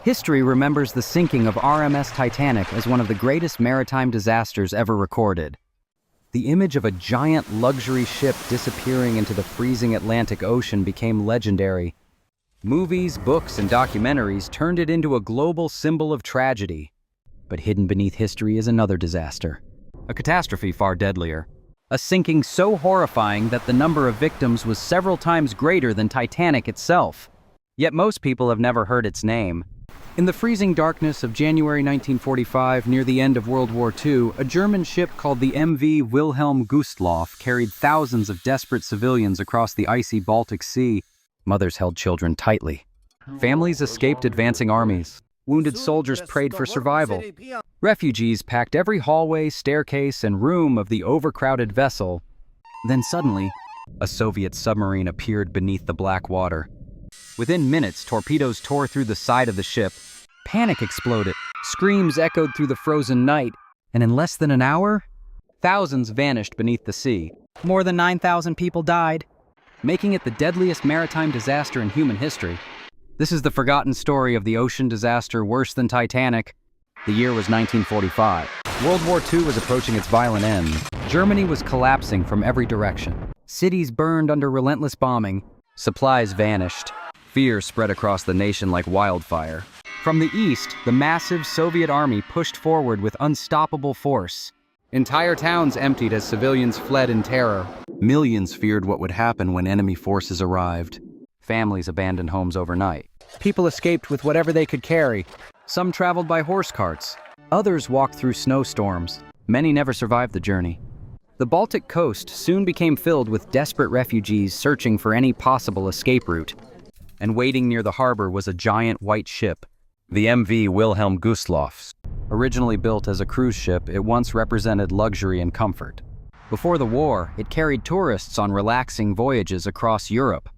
History remembers the sinking of RMS Titanic as one of the greatest maritime disasters ever recorded. The image of a giant luxury ship disappearing into the freezing Atlantic Ocean became legendary. Movies, books, and documentaries turned it into a global symbol of tragedy. But hidden beneath history is another disaster. A catastrophe far deadlier. A sinking so horrifying that the number of victims was several times greater than Titanic itself. Yet most people have never heard its name. In the freezing darkness of January 1945, near the end of World War II, a German ship called the MV Wilhelm Gustloff carried thousands of desperate civilians across the icy Baltic Sea. Mothers held children tightly. Families escaped advancing armies. Wounded soldiers prayed for survival. Refugees packed every hallway, staircase, and room of the overcrowded vessel. Then suddenly, a Soviet submarine appeared beneath the black water. Within minutes, torpedoes tore through the side of the ship. Panic exploded. Screams echoed through the frozen night. And in less than an hour, thousands vanished beneath the sea. More than 9,000 people died, making it the deadliest maritime disaster in human history. This is the forgotten story of the ocean disaster worse than Titanic. The year was 1945. World War II was approaching its violent end. Germany was collapsing from every direction. Cities burned under relentless bombing. Supplies vanished. Fear spread across the nation like wildfire. From the east, the massive Soviet army pushed forward with unstoppable force. Entire towns emptied as civilians fled in terror. Millions feared what would happen when enemy forces arrived. Families abandoned homes overnight. People escaped with whatever they could carry. Some traveled by horse carts. Others walked through snowstorms. Many never survived the journey. The Baltic coast soon became filled with desperate refugees searching for any possible escape route. And waiting near the harbor was a giant white ship, the MV Wilhelm Gustloff. Originally built as a cruise ship, it once represented luxury and comfort. Before the war, it carried tourists on relaxing voyages across Europe.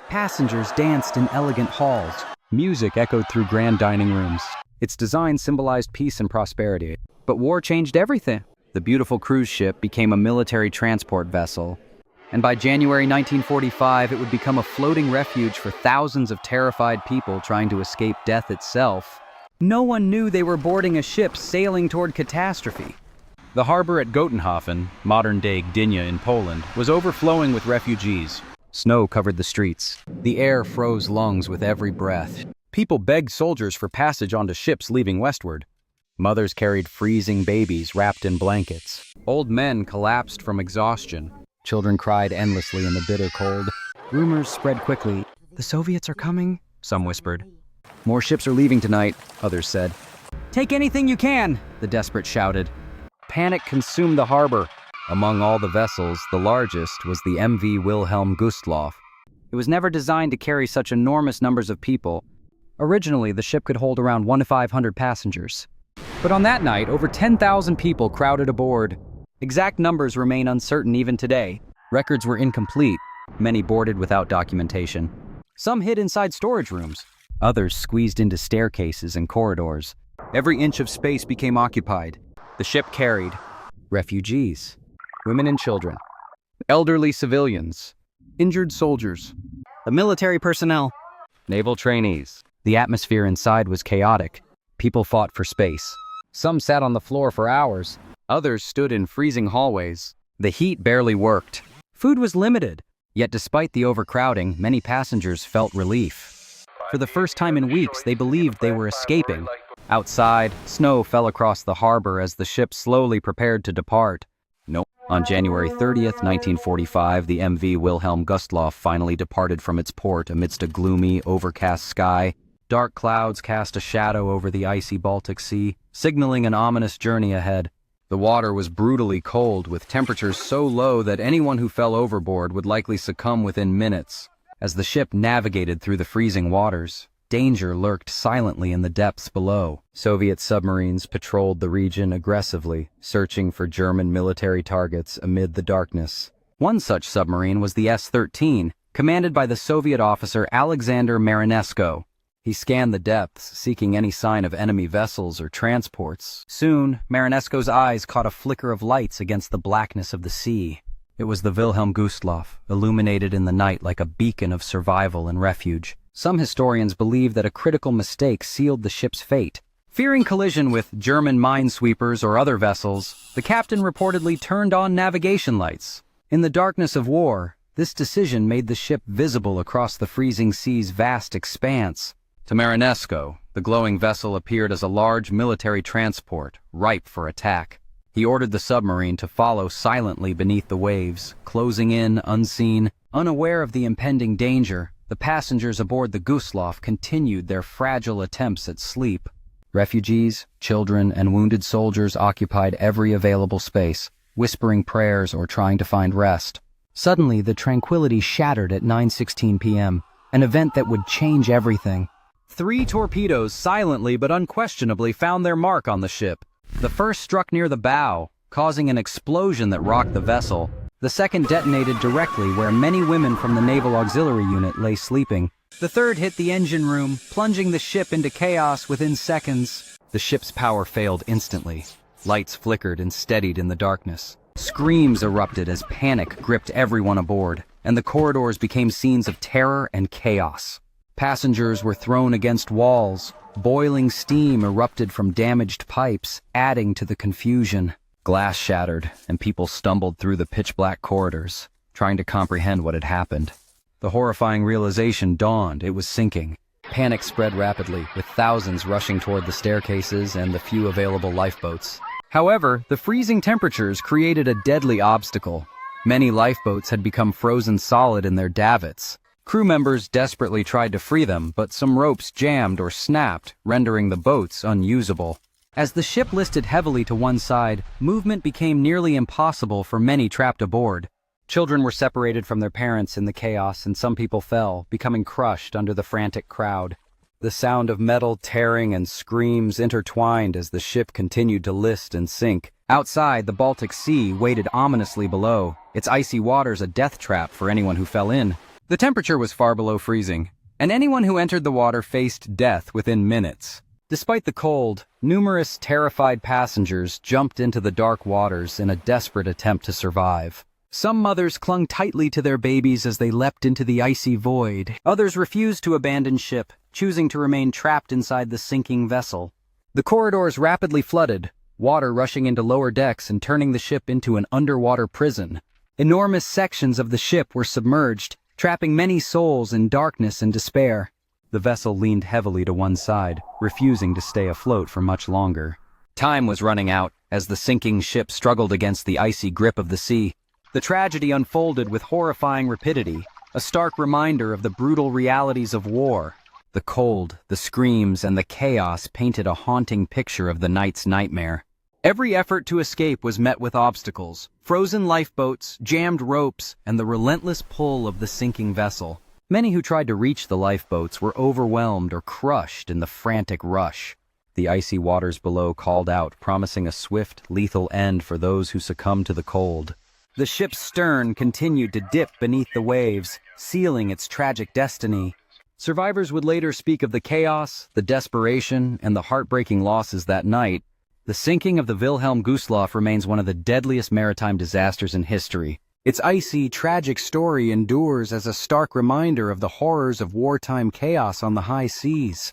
Passengers danced in elegant halls. Music echoed through grand dining rooms. Its design symbolized peace and prosperity. But war changed everything. The beautiful cruise ship became a military transport vessel. And by January 1945, it would become a floating refuge for thousands of terrified people trying to escape death itself. No one knew they were boarding a ship sailing toward catastrophe. The harbor at Gotenhafen, modern-day Gdynia in Poland, was overflowing with refugees. Snow covered the streets. The air froze lungs with every breath. People begged soldiers for passage onto ships leaving westward. Mothers carried freezing babies wrapped in blankets. Old men collapsed from exhaustion. Children cried endlessly in the bitter cold. Rumors spread quickly. "The Soviets are coming," some whispered. "More ships are leaving tonight," others said. "Take anything you can," the desperate shouted. Panic consumed the harbor. Among all the vessels, the largest was the MV Wilhelm Gustloff. It was never designed to carry such enormous numbers of people. Originally, the ship could hold around 1 to 500 passengers. But on that night, over 10,000 people crowded aboard. Exact numbers remain uncertain even today. Records were incomplete. Many boarded without documentation. Some hid inside storage rooms. Others squeezed into staircases and corridors. Every inch of space became occupied. The ship carried refugees, women and children, elderly civilians, injured soldiers, the military personnel, naval trainees. The atmosphere inside was chaotic. People fought for space. Some sat on the floor for hours. Others stood in freezing hallways. The heat barely worked. Food was limited. Yet despite the overcrowding, many passengers felt relief. For the first time in weeks, they believed they were escaping. Outside, snow fell across the harbor as the ship slowly prepared to depart. On January 30th, 1945, the MV Wilhelm Gustloff finally departed from its port amidst a gloomy, overcast sky. Dark clouds cast a shadow over the icy Baltic Sea, signaling an ominous journey ahead. The water was brutally cold, with temperatures so low that anyone who fell overboard would likely succumb within minutes. As the ship navigated through the freezing waters, danger lurked silently in the depths below. Soviet submarines patrolled the region aggressively, searching for German military targets amid the darkness. One such submarine was the S-13, commanded by the Soviet officer Alexander Marinesko. He scanned the depths, seeking any sign of enemy vessels or transports. Soon, Marinesko's eyes caught a flicker of lights against the blackness of the sea. It was the Wilhelm Gustloff, illuminated in the night like a beacon of survival and refuge. Some historians believe that a critical mistake sealed the ship's fate. Fearing collision with German minesweepers or other vessels, the captain reportedly turned on navigation lights. In the darkness of war, this decision made the ship visible across the freezing sea's vast expanse. To Marinesco, the glowing vessel appeared as a large military transport, ripe for attack. He ordered the submarine to follow silently beneath the waves, closing in, unseen. Unaware of the impending danger, the passengers aboard the Gustloff continued their fragile attempts at sleep. Refugees, children, and wounded soldiers occupied every available space, whispering prayers or trying to find rest. Suddenly, the tranquility shattered at 9:16 p.m., an event that would change everything. 3 torpedoes silently but unquestionably found their mark on the ship. The first struck near the bow, causing an explosion that rocked the vessel. The second detonated directly where many women from the Naval Auxiliary Unit lay sleeping. The third hit the engine room, plunging the ship into chaos within seconds. The ship's power failed instantly. Lights flickered and steadied in the darkness. Screams erupted as panic gripped everyone aboard, and the corridors became scenes of terror and chaos. Passengers were thrown against walls. Boiling steam erupted from damaged pipes, adding to the confusion. Glass shattered, and people stumbled through the pitch-black corridors, trying to comprehend what had happened. The horrifying realization dawned: it was sinking. Panic spread rapidly, with thousands rushing toward the staircases and the few available lifeboats. However, the freezing temperatures created a deadly obstacle. Many lifeboats had become frozen solid in their davits. Crew members desperately tried to free them, but some ropes jammed or snapped, rendering the boats unusable. As the ship listed heavily to one side, movement became nearly impossible for many trapped aboard. Children were separated from their parents in the chaos, and some people fell, becoming crushed under the frantic crowd. The sound of metal tearing and screams intertwined as the ship continued to list and sink. Outside, the Baltic Sea waited ominously below, its icy waters a death trap for anyone who fell in. The temperature was far below freezing, and anyone who entered the water faced death within minutes. Despite the cold, numerous terrified passengers jumped into the dark waters in a desperate attempt to survive. Some mothers clung tightly to their babies as they leapt into the icy void. Others refused to abandon ship, choosing to remain trapped inside the sinking vessel. The corridors rapidly flooded, water rushing into lower decks and turning the ship into an underwater prison. Enormous sections of the ship were submerged, trapping many souls in darkness and despair. The vessel leaned heavily to one side, refusing to stay afloat for much longer. Time was running out as the sinking ship struggled against the icy grip of the sea. The tragedy unfolded with horrifying rapidity, a stark reminder of the brutal realities of war. The cold, the screams, and the chaos painted a haunting picture of the night's nightmare. Every effort to escape was met with obstacles: frozen lifeboats, jammed ropes, and the relentless pull of the sinking vessel. Many who tried to reach the lifeboats were overwhelmed or crushed in the frantic rush. The icy waters below called out, promising a swift, lethal end for those who succumbed to the cold. The ship's stern continued to dip beneath the waves, sealing its tragic destiny. Survivors would later speak of the chaos, the desperation, and the heartbreaking losses that night. The sinking of the Wilhelm Gustloff remains one of the deadliest maritime disasters in history. Its icy, tragic story endures as a stark reminder of the horrors of wartime chaos on the high seas.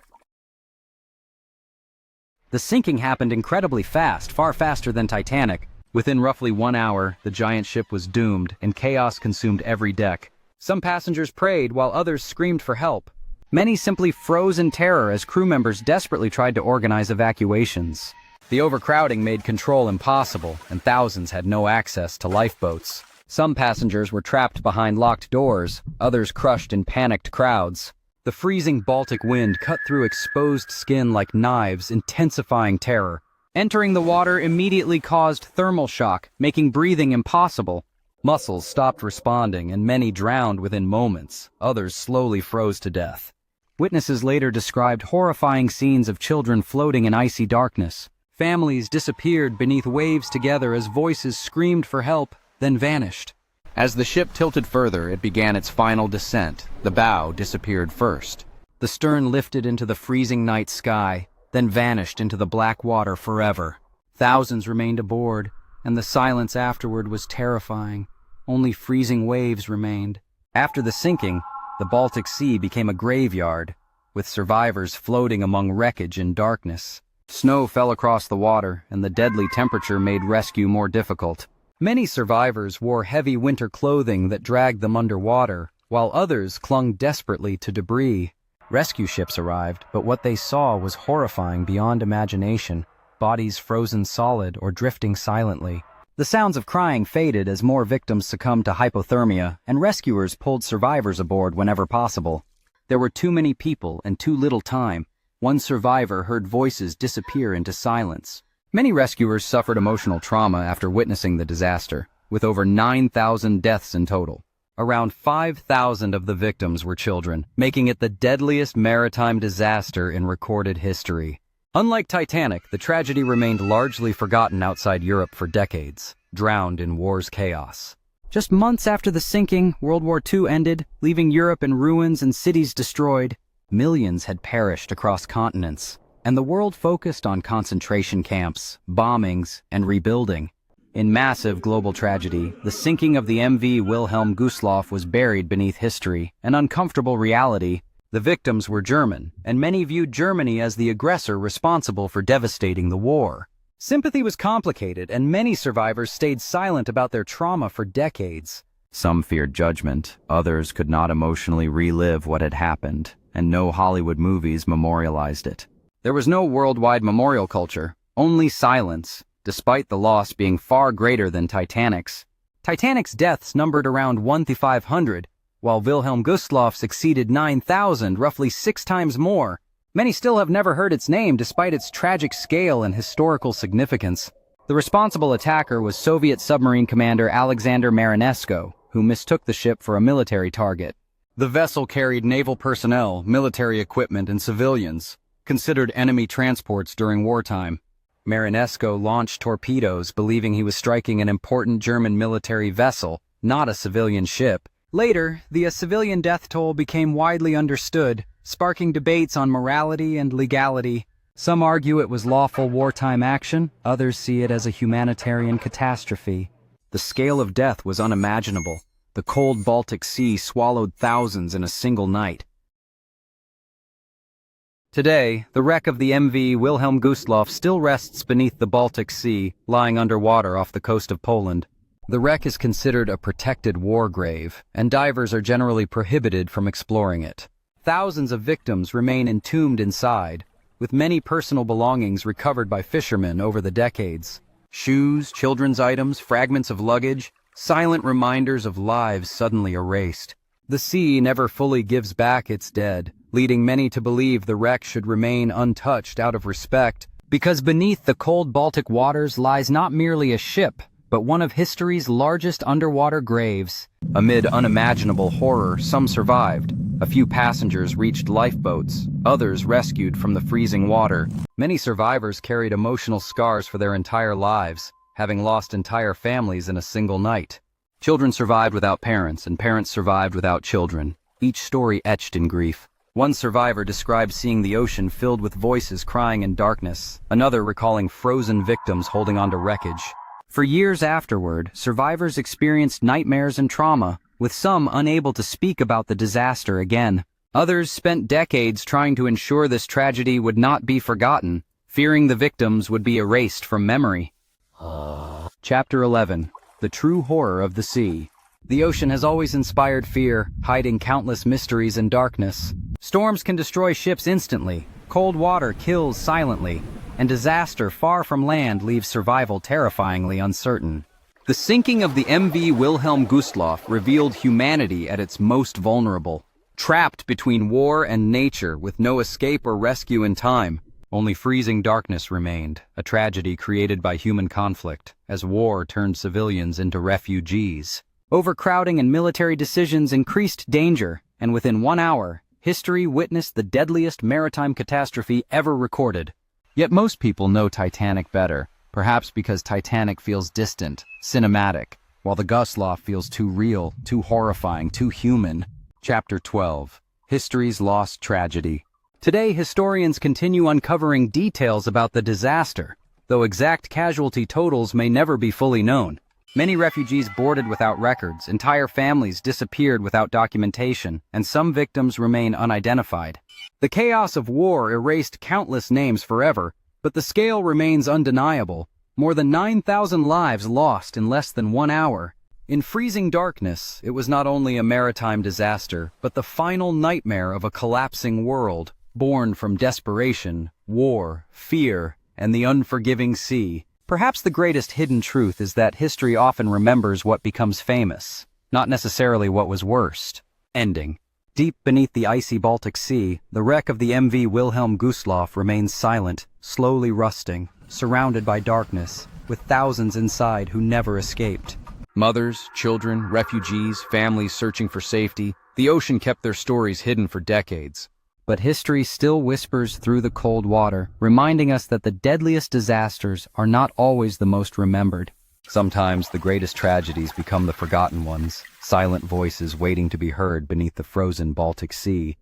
The sinking happened incredibly fast, far faster than Titanic. Within roughly 1 hour, the giant ship was doomed, and chaos consumed every deck. Some passengers prayed, while others screamed for help. Many simply froze in terror as crew members desperately tried to organize evacuations. The overcrowding made control impossible, and thousands had no access to lifeboats. Some passengers were trapped behind locked doors, others crushed in panicked crowds. The freezing Baltic wind cut through exposed skin like knives, intensifying terror. Entering the water immediately caused thermal shock, making breathing impossible. Muscles stopped responding, and many drowned within moments. Others slowly froze to death. Witnesses later described horrifying scenes of children floating in icy darkness. Families disappeared beneath waves together as voices screamed for help, then vanished. As the ship tilted further, it began its final descent. The bow disappeared first. The stern lifted into the freezing night sky, then vanished into the black water forever. Thousands remained aboard, and the silence afterward was terrifying. only freezing waves remained. After the sinking, the Baltic Sea became a graveyard, with survivors floating among wreckage in darkness. Snow fell across the water, and the deadly temperature made rescue more difficult. Many survivors wore heavy winter clothing that dragged them underwater, while others clung desperately to debris. Rescue ships arrived, but what they saw was horrifying beyond imagination. Bodies frozen solid or drifting silently. The sounds of crying faded as more victims succumbed to hypothermia, and rescuers pulled survivors aboard whenever possible. There were too many people and too little time. One survivor heard voices disappear into silence. Many rescuers suffered emotional trauma after witnessing the disaster, with over 9,000 deaths in total. Around 5,000 of the victims were children, making it the deadliest maritime disaster in recorded history. Unlike Titanic, the tragedy remained largely forgotten outside Europe for decades, drowned in war's chaos. Just months after the sinking, World War II ended, leaving Europe in ruins and cities destroyed. Millions had perished across continents, and the world focused on concentration camps, bombings, and rebuilding. In massive global tragedy, the sinking of the MV Wilhelm Gustloff was buried beneath history, an uncomfortable reality. The victims were German, and many viewed Germany as the aggressor responsible for devastating the war. Sympathy was complicated, and many survivors stayed silent about their trauma for decades. Some feared judgment, others could not emotionally relive what had happened, and no Hollywood movies memorialized it. There was no worldwide memorial culture, only silence, despite the loss being far greater than Titanic's. Titanic's deaths numbered around 1 to 500, while Wilhelm Gustloff's exceeded 9,000, roughly 6 times more. Many still have never heard its name despite its tragic scale and historical significance. The responsible attacker was Soviet submarine commander Alexander Marinesko, who mistook the ship for a military target. The vessel carried naval personnel, military equipment, and civilians, considered enemy transports during wartime. Marinesko launched torpedoes, believing he was striking an important German military vessel, not a civilian ship. Later, the civilian death toll became widely understood, sparking debates on morality and legality. Some argue it was lawful wartime action, others see it as a humanitarian catastrophe. The scale of death was unimaginable. The cold Baltic Sea swallowed thousands in a single night. Today, the wreck of the MV Wilhelm Gustloff still rests beneath the Baltic Sea, lying underwater off the coast of Poland. The wreck is considered a protected war grave, and divers are generally prohibited from exploring it. Thousands of victims remain entombed inside, with many personal belongings recovered by fishermen over the decades. Shoes, children's items, fragments of luggage, silent reminders of lives suddenly erased. The sea never fully gives back its dead, leading many to believe the wreck should remain untouched out of respect, because beneath the cold Baltic waters lies not merely a ship, but one of history's largest underwater graves. Amid unimaginable horror, some survived. A few passengers reached lifeboats, others rescued from the freezing water. Many survivors carried emotional scars for their entire lives, having lost entire families in a single night. Children survived without parents, and parents survived without children, each story etched in grief. One survivor described seeing the ocean filled with voices crying in darkness, another recalling frozen victims holding onto wreckage. For years afterward, survivors experienced nightmares and trauma, with some unable to speak about the disaster again. Others spent decades trying to ensure this tragedy would not be forgotten, fearing the victims would be erased from memory. Chapter 11. The True Horror of the Sea. The ocean has always inspired fear, hiding countless mysteries in darkness. Storms can destroy ships instantly, cold water kills silently, and disaster far from land leaves survival terrifyingly uncertain. The sinking of the MV Wilhelm Gustloff revealed humanity at its most vulnerable. Trapped between war and nature with no escape or rescue in time, only freezing darkness remained, a tragedy created by human conflict, as war turned civilians into refugees. Overcrowding and military decisions increased danger, and within 1 hour, history witnessed the deadliest maritime catastrophe ever recorded. Yet most people know Titanic better, perhaps because Titanic feels distant, cinematic, while the Gustloff feels too real, too horrifying, too human. Chapter 12. History's Lost Tragedy. Today, historians continue uncovering details about the disaster, though exact casualty totals may never be fully known. Many refugees boarded without records, entire families disappeared without documentation, and some victims remain unidentified. The chaos of war erased countless names forever, but the scale remains undeniable. More than 9,000 lives lost in less than 1 hour. In freezing darkness, it was not only a maritime disaster, but the final nightmare of a collapsing world, born from desperation, war, fear, and the unforgiving sea. Perhaps the greatest hidden truth is that history often remembers what becomes famous, not necessarily what was worst. Ending. Deep beneath the icy Baltic Sea, the wreck of the MV Wilhelm Gustloff remains silent, slowly rusting, surrounded by darkness, with thousands inside who never escaped. Mothers, children, refugees, families searching for safety, the ocean kept their stories hidden for decades. But history still whispers through the cold water, reminding us that the deadliest disasters are not always the most remembered. Sometimes the greatest tragedies become the forgotten ones, silent voices waiting to be heard beneath the frozen Baltic Sea.